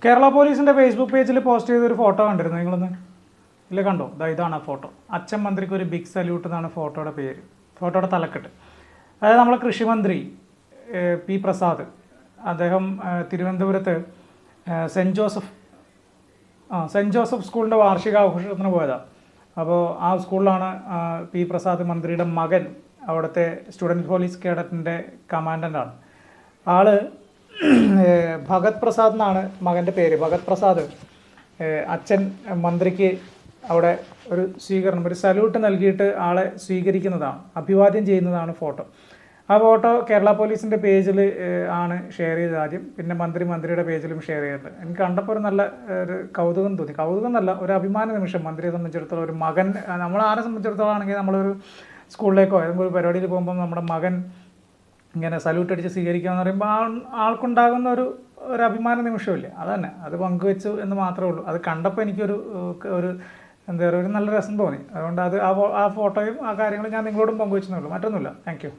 കേരള പോലീസിൻ്റെ ഫേസ്ബുക്ക് പേജിൽ പോസ്റ്റ് ചെയ്തൊരു ഫോട്ടോ കണ്ടിരുന്നു നിങ്ങളൊന്ന്? ഇല്ല, കണ്ടോ? ഇതാണ് ആ ഫോട്ടോ. അച്ഛൻ മന്ത്രിക്ക് ഒരു ബിഗ് സല്യൂട്ട് എന്നാണ് ഫോട്ടോയുടെ പേര്, ഫോട്ടോയുടെ തലക്കെട്ട്. അതായത് നമ്മളെ കൃഷിമന്ത്രി പി പ്രസാദ്, അദ്ദേഹം തിരുവനന്തപുരത്ത് സെൻറ്റ് ജോസഫ് സ്കൂളിൻ്റെ വാർഷികാഘോഷത്തിന് പോയതാണ്. അപ്പോൾ ആ സ്കൂളിലാണ് പി പ്രസാദ് മന്ത്രിയുടെ മകൻ അവിടുത്തെ സ്റ്റുഡൻറ്റ് പോലീസ് കേഡറ്റിൻ്റെ കമാൻഡൻ്റാണ്. ആള് ഭഗത് പ്രസാദ് എന്നാണ് മകൻ്റെ പേര്. ഭഗത് പ്രസാദ് അച്ഛൻ മന്ത്രിക്ക് അവിടെ ഒരു സ്വീകരണം, ഒരു സല്യൂട്ട് നൽകിയിട്ട് ആളെ സ്വീകരിക്കുന്നതാണ്, അഭിവാദ്യം ചെയ്യുന്നതാണ് ഫോട്ടോ. ആ ഫോട്ടോ കേരള പോലീസിൻ്റെ പേജിൽ ആണ് ഷെയർ ചെയ്തത് ആദ്യം, പിന്നെ മന്ത്രിയുടെ പേജിലും ഷെയർ ചെയ്തിട്ടുണ്ട്. എനിക്ക് കണ്ടപ്പോൾ ഒരു നല്ല ഒരു കൗതുകം തോന്നി. കൗതുകം എന്നല്ല, ഒരു അഭിമാന നിമിഷം. മന്ത്രിയെ സംബന്ധിച്ചിടത്തോളം ഒരു മകൻ, നമ്മൾ ആരെ സംബന്ധിച്ചിടത്തോളം ആണെങ്കിൽ നമ്മളൊരു സ്കൂളിലേക്കോ ഏതെങ്കിലും ഒരു പരിപാടിയിൽ പോകുമ്പോൾ നമ്മുടെ മകൻ ഇങ്ങനെ സല്യൂട്ട് അടിച്ച് സ്വീകരിക്കുക എന്ന് പറയുമ്പോൾ ആൾക്കുണ്ടാകുന്ന ഒരു അഭിമാന നിമിഷമില്ലേ, അതന്നെ, അത് പങ്കുവെച്ചു എന്ന് മാത്രമേ ഉള്ളൂ. അത് കണ്ടപ്പോൾ എനിക്കൊരു എന്താ പറയുക, ഒരു നല്ല രസം തോന്നി. അതുകൊണ്ട് ആ ഫോട്ടോയും ആ കാര്യങ്ങളും ഞാൻ നിങ്ങളോടും പങ്കുവെച്ചെന്നേ ഉള്ളൂ, മറ്റൊന്നുമില്ല. Thank you.